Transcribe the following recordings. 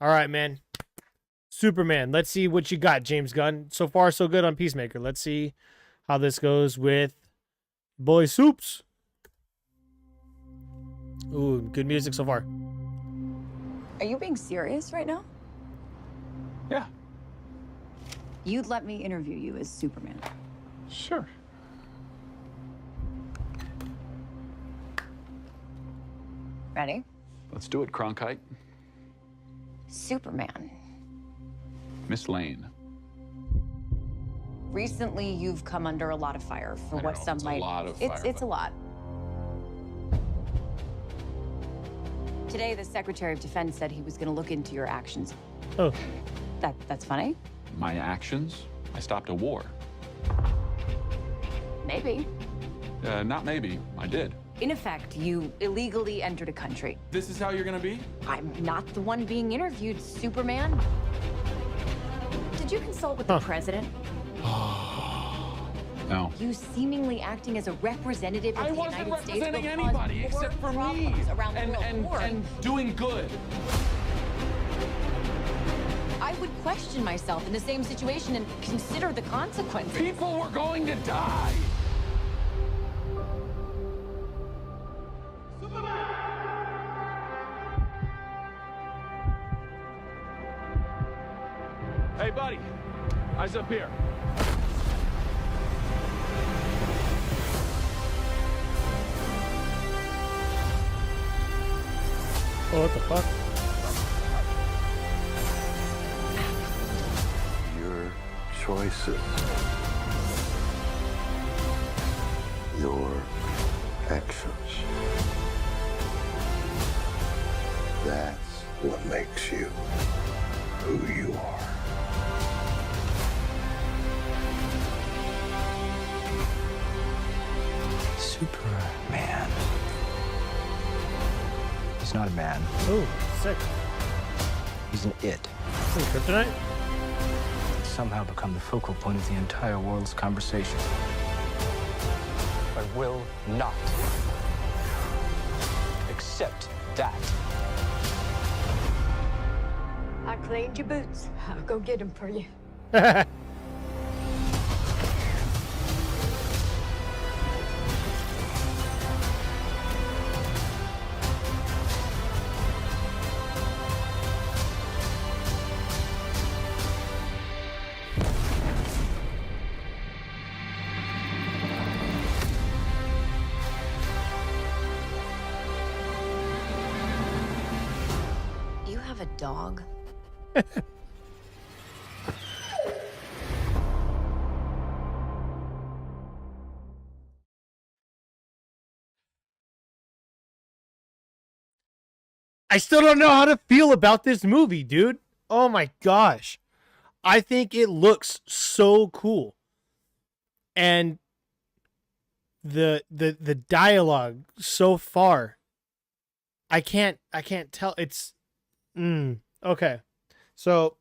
All right, man. Superman. Let's see what you got, James Gunn. So far, so good on Peacemaker. Let's see how this goes with Boy Soups. Ooh, good music so far. Are you being serious right now? Yeah, You'd let me interview you as Superman. sure. Ready? Let's do it, Cronkite. Superman. Miss Lane. Recently, you've come under a lot of fire for I what know, some it's a might. lot of it's fire, it's but- a lot. Today, the Secretary of Defense said he was going to look into your actions. Oh, That's funny. My actions? I stopped a war. Maybe. Not maybe. I did. In effect, you illegally entered a country. This is how you're gonna be? I'm not the one being interviewed, Superman. Did you consult with the president? No. You seemingly acting as a representative of I the wasn't United States representing will anybody cause more except for me. problems around the world. More. And doing good. I would question myself in the same situation and consider the consequences. People were going to die. Hey, buddy. Eyes up here. oh, what the fuck? Your choices. Your actions. That's what makes you who you are. Superman. He's not a man. Oh, sick. He's an it. Ooh, kryptonite? He's somehow become the focal point of the entire world's conversation. I will not accept that. I cleaned your boots. I'll go get them for you. You have a dog? I still don't know how to feel about this movie, dude. Oh my gosh. I think it looks so cool. And the dialogue so far, I can't tell. It's okay. So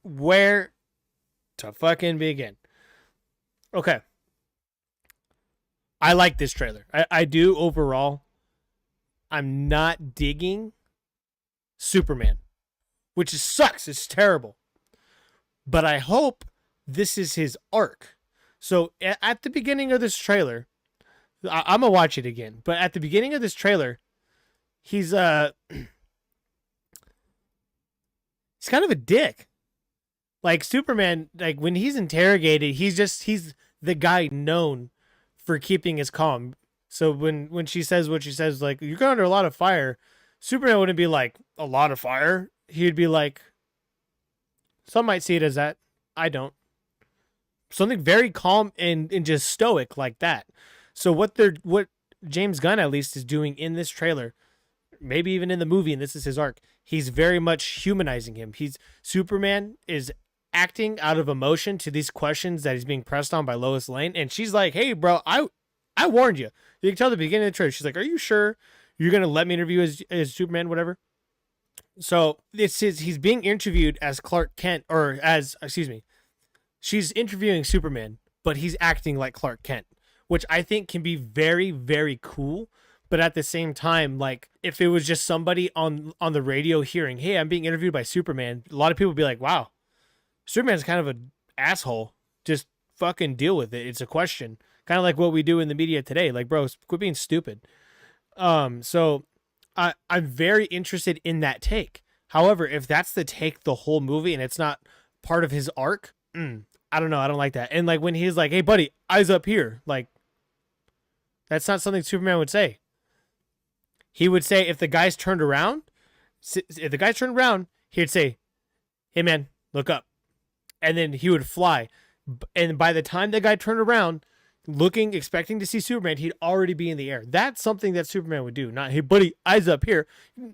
where to fucking begin? Okay. I like this trailer. I do overall. I'm not digging Superman, which sucks. It's terrible. But I hope this is his arc. So at the beginning of this trailer, I'm gonna watch it again. But at the beginning of this trailer, he's he's kind of a dick. Like Superman, like when he's interrogated, he's the guy known for keeping his calm. So when she says what she says, like, you're going under a lot of fire, Superman wouldn't be like, a lot of fire. He'd be like, some might see it as that. I don't. Something very calm and just stoic like that. So what James Gunn at least is doing in this trailer, maybe even in the movie, and this is his arc, he's very much humanizing him. Superman is acting out of emotion to these questions that he's being pressed on by Lois Lane, and she's like, hey bro, I warned you. You can tell at the beginning of the trailer. She's like, are you sure you're going to let me interview as Superman, whatever? So he's being interviewed as Clark Kent, or as, excuse me, she's interviewing Superman, but he's acting like Clark Kent, which I think can be very, very cool. But at the same time, like if it was just somebody on the radio hearing, hey, I'm being interviewed by Superman, a lot of people would be like, wow, Superman's kind of an asshole. Just fucking deal with it. It's a question. Kind of like what we do in the media today. Like, bro, quit being stupid. So I'm very interested in that take. However, if that's the take the whole movie and it's not part of his arc, I don't know. I don't like that. And like when he's like, hey, buddy, eyes up here. Like, that's not something Superman would say. He would say if the guys turned around, he'd say, hey, man, look up. And then he would fly. And by the time the guy turned around, looking, expecting to see Superman, he'd already be in the air. That's something that Superman would do. Not, hey, buddy, eyes up here.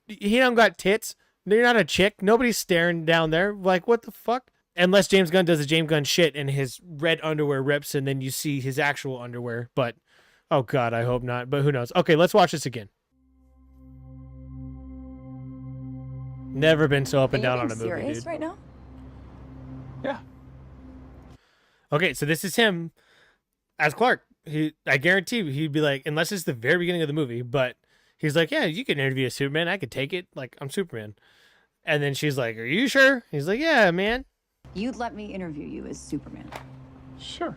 He don't got tits. You're not a chick. Nobody's staring down there. Like, what the fuck? Unless James Gunn does a James Gunn shit and his red underwear rips and then you see his actual underwear. But, oh God, I hope not. But who knows? Okay, let's watch this again. Never been so up and down on a movie, serious dude. right now? Yeah. Okay, so this is him as Clark. I guarantee you, he'd be like, unless it's the very beginning of the movie, but he's like, yeah, you can interview a Superman. I could take it. Like, I'm Superman. And then she's like, are you sure? He's like, yeah, man. You'd let me interview you as Superman. Sure.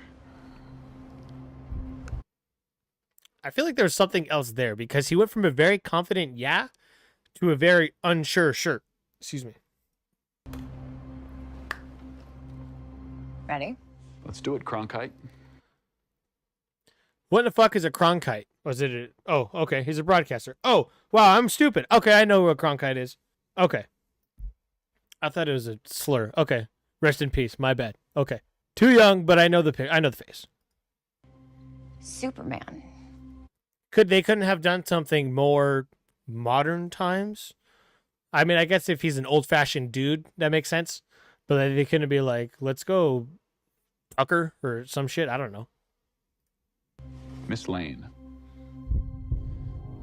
I feel like there's something else there because he went from a very confident yeah to a very unsure sure. Excuse me. Ready? Let's do it, Cronkite. What in the fuck is a Cronkite? Was it a... Oh, okay. He's a broadcaster. Oh, wow, I'm stupid. Okay, I know what Cronkite is. Okay. I thought it was a slur. Okay. Rest in peace. My bad. Okay. Too young, but I know the face. Superman. They couldn't have done something more modern times? I mean, I guess if he's an old-fashioned dude, that makes sense. But they couldn't be like, let's go Tucker or some shit. I don't know. Miss Lane.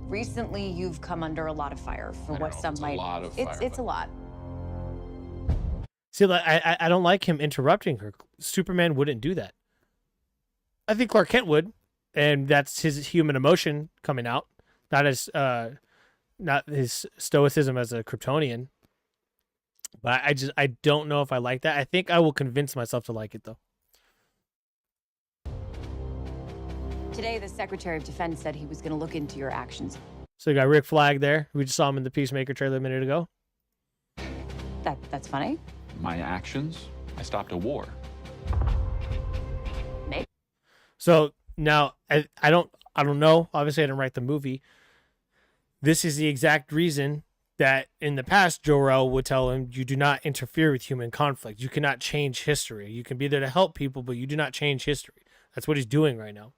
Recently, you've come under a lot of fire for I what know, some it's a might. lot of It's fire, a but- lot. See, like, I don't like him interrupting her. Superman wouldn't do that. I think Clark Kent would, and that's his human emotion coming out, not his stoicism as a Kryptonian. But I don't know if I like that. I think I will convince myself to like it though. Today, the Secretary of Defense said he was going to look into your actions. So you got Rick Flag there. We just saw him in the Peacemaker trailer a minute ago. That's funny. My actions? I stopped a war. Maybe. So now I don't know. Obviously, I didn't write the movie. This is the exact reason that in the past, Jor-El would tell him, you do not interfere with human conflict. You cannot change history. You can be there to help people, but you do not change history. That's what he's doing right now.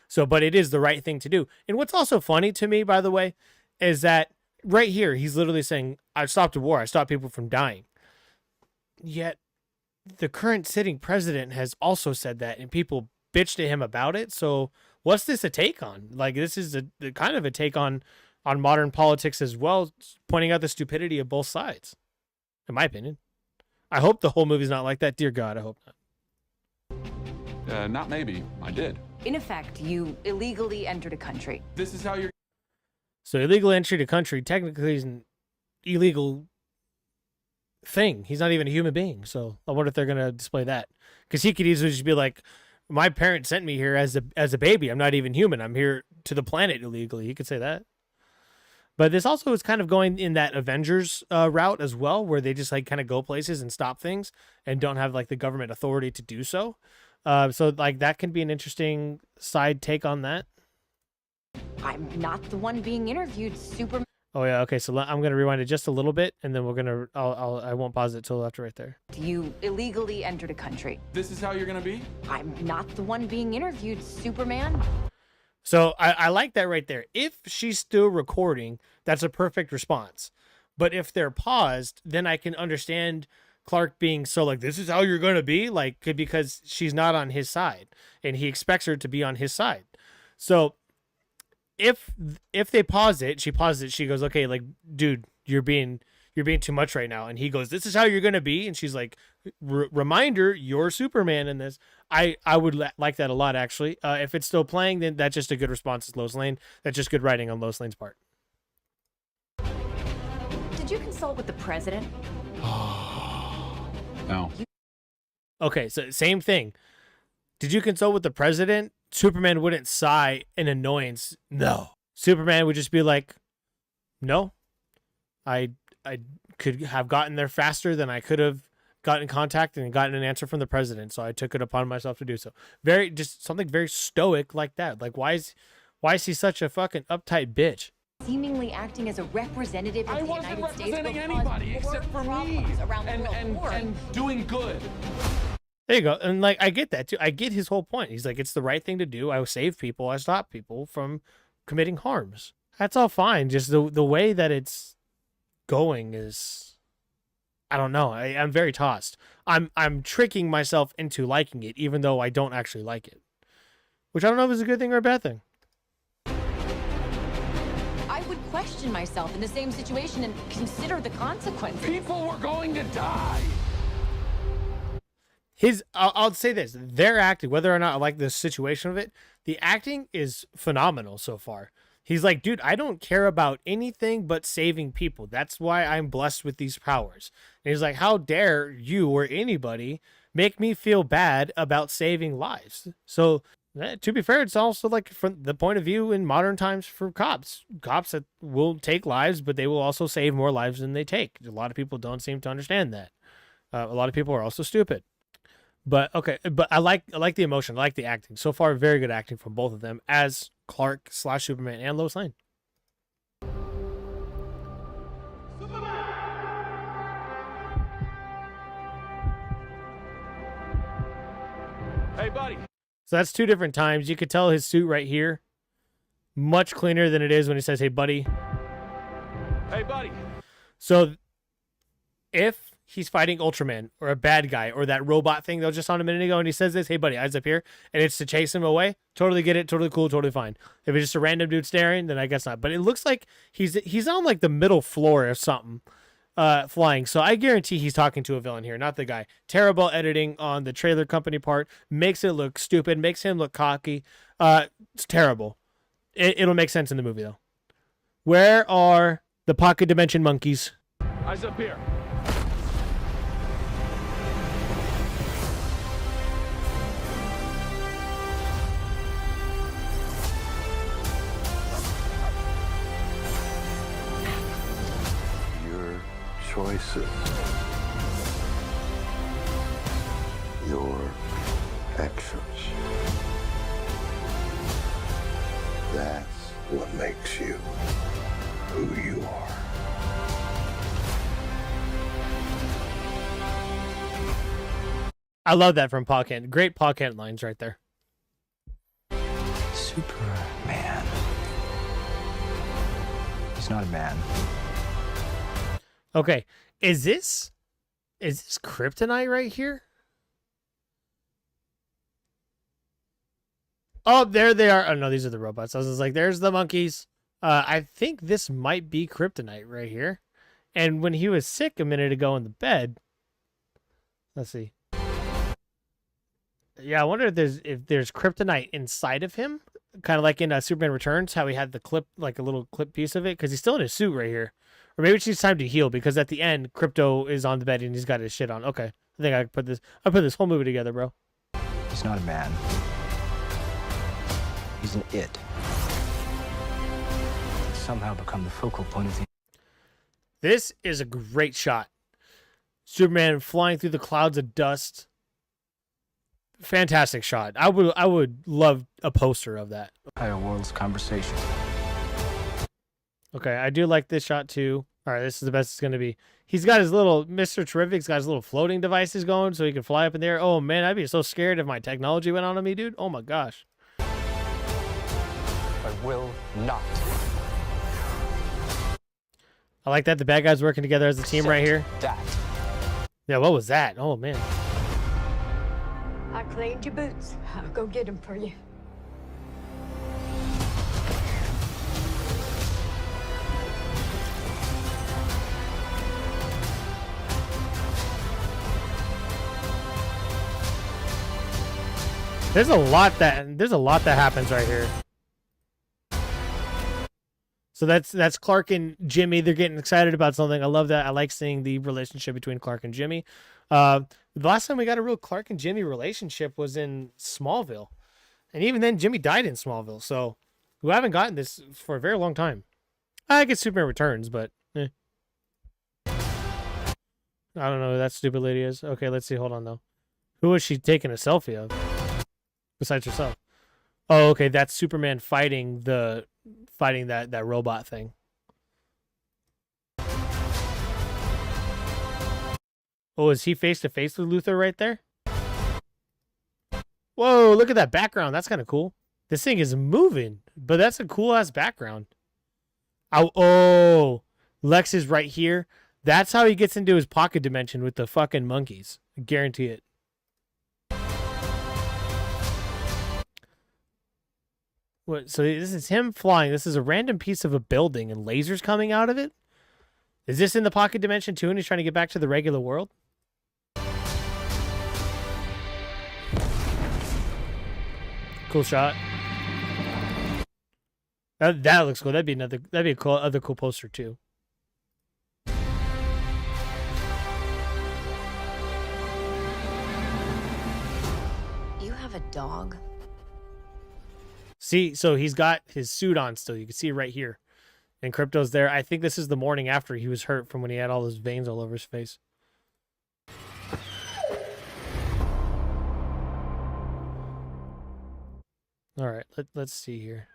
So, but it is the right thing to do. And what's also funny to me, by the way, is that right here, he's literally saying, I stopped a war. I stopped people from dying. Yet the current sitting president has also said that, and people bitch to him about it. So what's this a take on? Like, this is a kind of a take on modern politics as well, pointing out the stupidity of both sides, in my opinion. I hope the whole movie's not like that. Dear God, I hope not. Not maybe. I did. In effect, you illegally entered a country. This is how you're... So illegal entry to country technically is an illegal thing. He's not even a human being. So I wonder if they're going to display that. Because he could easily just be like, my parents sent me here as a baby. I'm not even human. I'm here to the planet illegally. He could say that. But this also is kind of going in that Avengers route as well, where they just like kind of go places and stop things and don't have like the government authority to do so. So like that can be an interesting side take on that. I'm not the one being interviewed, Superman. Oh yeah, okay. So I'm gonna rewind it just a little bit, and then we're gonna I won't pause it till after right there. You illegally entered a country. This is how you're gonna be? I'm not the one being interviewed, Superman. So I like that right there. If she's still recording, that's a perfect response. But if they're paused, then I can understand Clark being so like, this is how you're going to be, like, because she's not on his side and he expects her to be on his side. So if they pause it, she pauses it. She goes, okay, like, dude, you're being you're being too much right now. And he goes, this is how you're going to be. And she's like, reminder, you're Superman in this. I would like that a lot, actually. If it's still playing, then that's just a good response to Lois Lane. That's just good writing on Lois Lane's part. Did you consult with the president? No. Okay, so same thing. Did you consult with the president? Superman wouldn't sigh in annoyance. No. Superman would just be like, no. I could have gotten there faster than I could have gotten in contact and gotten an answer from the president, so I took it upon myself to do so. Just something very stoic like that. Like, why is he such a fucking uptight bitch? Seemingly acting as a representative of I the wasn't United States representing will cause anybody more except for me problems around the world. and doing good. There you go. And like, I get that too. I get his whole point. He's like, it's the right thing to do. I save people. I stop people from committing harms. That's all fine. Just the way that it's going is, I don't know. I'm very tossed. I'm tricking myself into liking it, even though I don't actually like it, which I don't know if is a good thing or a bad thing. I would question myself in the same situation and consider the consequences. People were going to die. I'll say this, their acting, whether or not I like the situation of it, the acting is phenomenal so far. He's like, dude, I don't care about anything but saving people. That's why I'm blessed with these powers. And he's like, how dare you or anybody make me feel bad about saving lives? So to be fair, it's also like from the point of view in modern times for cops that will take lives, but they will also save more lives than they take. A lot of people don't seem to understand that. A lot of people are also stupid. But okay, but I like the emotion, I like the acting. So far, very good acting from both of them as Clark / Superman and Lois Lane. Hey, buddy. So that's two different times. You could tell his suit right here, much cleaner than it is when he says, hey, buddy. Hey, buddy. So if he's fighting Ultraman or a bad guy or that robot thing that was just on a minute ago and he says this, hey, buddy, eyes up here, and it's to chase him away, totally get it, totally cool, totally fine. If it's just a random dude staring, then I guess not. But it looks like he's on like the middle floor or something. Flying. So I guarantee he's talking to a villain here, not the guy. Terrible editing on the trailer company part. Makes it look stupid. Makes him look cocky. It's terrible. It'll make sense in the movie, though. Where are the pocket dimension monkeys? Eyes up here. Choices, your actions. That's what makes you who you are. I love that from Paul Kent. Great Paul Kent lines right there. Superman. He's not a man. Okay, is this kryptonite right here? Oh, there they are. Oh no, these are the robots. I was like, there's the monkeys. I think this might be kryptonite right here. And when he was sick a minute ago in the bed, let's see. Yeah, I wonder if there's kryptonite inside of him, kind of like in Superman Returns, how he had the clip, like a little clip piece of it, because he's still in his suit right here. Or maybe it's just time to heal, because at the end, Krypto is on the bed and he's got his shit on. Okay, I think I put this whole movie together, bro. He's not a man. He's an it. He's somehow become the focal point of the... This is a great shot. Superman flying through the clouds of dust. Fantastic shot. I would love a poster of that. entire world's conversation. Okay, I do like this shot too. All right, this is the best it's going to be. He's got his little, Mr. Terrific's got his little floating devices going so he can fly up in the air. Oh man, I'd be so scared if my technology went on me, dude. Oh my gosh. I will not. I like that the bad guys working together as a team right here. That. Yeah, what was that? Oh man. I cleaned your boots. I'll go get them for you. There's a lot that happens right here. So that's Clark and Jimmy. They're getting excited about something. I love that. I like seeing the relationship between Clark and Jimmy. The last time we got a real Clark and Jimmy relationship was in Smallville. And even then, Jimmy died in Smallville. So we haven't gotten this for a very long time. I guess Superman Returns, but I don't know who that stupid lady is. Okay, let's see. Hold on, though. Who is she taking a selfie of? Besides herself. Oh, okay. That's Superman fighting that robot thing. Oh, is he face to face with Luthor right there? Whoa, look at that background. That's kind of cool. This thing is moving, but that's a cool ass background. Oh, Lex is right here. That's how he gets into his pocket dimension with the fucking monkeys. I guarantee it. What? So this is him flying. This is a random piece of a building and lasers coming out of it. Is this in the pocket dimension too? And he's trying to get back to the regular world. Cool shot. That looks cool. That'd be a cool other cool poster too. You have a dog? See, so he's got his suit on still. You can see it right here. And Crypto's there. I think this is the morning after he was hurt from when he had all those veins all over his face. All right, let's see here.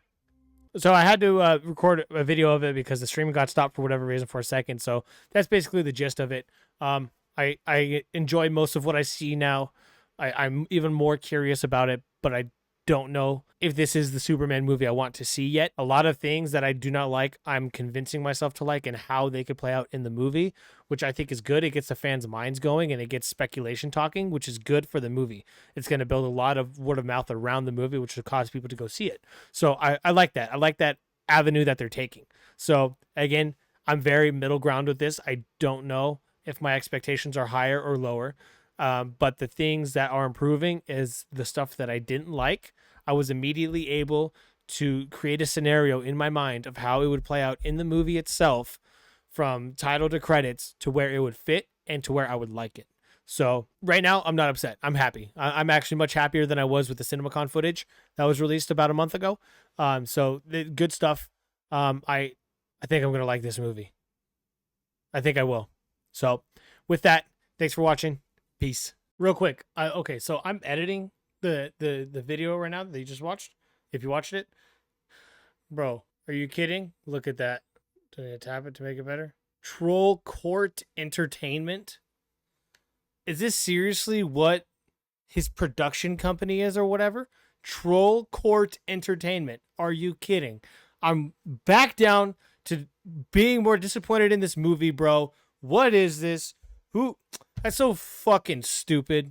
So I had to record a video of it because the stream got stopped for whatever reason for a second. So that's basically the gist of it. I enjoy most of what I see now. I'm even more curious about it, but I don't know if this is the Superman movie I want to see yet. A lot of things that I do not like, I'm convincing myself to like, and how they could play out in the movie, which I think is good. It gets the fans' minds going and it gets speculation talking, which is good for the movie. It's going to build a lot of word of mouth around the movie, which will cause people to go see it. So I like that. I like that avenue that they're taking. So again, I'm very middle ground with this. I don't know if my expectations are higher or lower. But the things that are improving is the stuff that I didn't like. I was immediately able to create a scenario in my mind of how it would play out in the movie itself, from title to credits, to where it would fit and to where I would like it. So right now, I'm not upset. I'm happy. I'm actually much happier than I was with the CinemaCon footage that was released about a month ago. So good stuff. I think I'm going to like this movie. I think I will. So with that, thanks for watching. Peace. Real quick. Okay, so I'm editing the video right now that you just watched. If you watched it, bro, are you kidding? Look at that. Do I need to tap it to make it better? Troll Court Entertainment. Is this seriously what his production company is or whatever? Troll Court Entertainment. Are you kidding? I'm back down to being more disappointed in this movie, bro. What is this? Who? That's so fucking stupid.